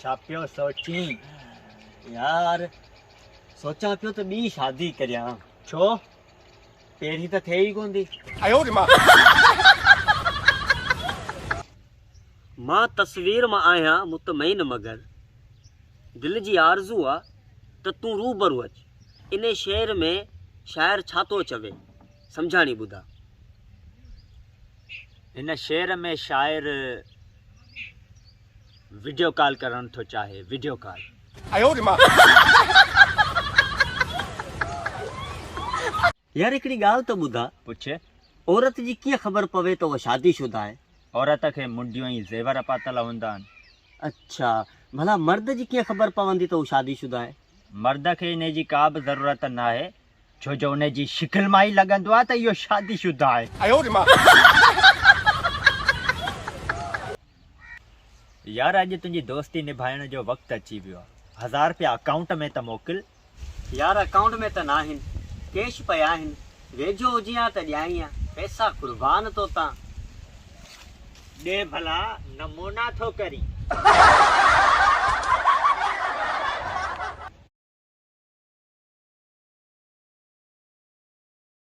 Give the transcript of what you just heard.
छा पियो सोची यार, सोचा पियो तो ॿी शादी करियां। छो? पहिरीं त थिए ई कोन थी। मां तस्वीर मां आहियां मुतमईन, मगर दिल जी आरज़ू आ त तूं रूबरू अच। इन शहर में शायर छा थो चवे, सम्झाणी ॿुधा। इन शहर में शायर वीडियो कॉल करण थो चाहे, वीडियो कॉल। यार हिकिड़ी ॻाल्हि त ॿुधा, पुछ। औरत जी कीअं ख़बर पवे त उहा शादीशुदा आहे? औरत खे मुंडियूं ऐं ज़ेवर पातल हूंदा आहिनि। अच्छा, भला मर्द जी कीअं ख़बर पवंदी त हू शादीशुदा आहे? मर्द खे इन जी का बि ज़रूरत न आहे, छो जो उन जी शिकिल मां ई लॻंदो आहे त इहो शादीशुदा आहे। यार अॼु तुंहिंजी दोस्ती निभाइण जो वक़्तु अची वियो आहे। 1000 रुपया अकाउंट में त मोकिल। यार अकाउंट में त न आहिनि, कैश पिया आहिनि। वेझो हुजी हा त ॾियाई हा, पैसा कुर्बान तो तां। ॾे भला, नमूना थो करी।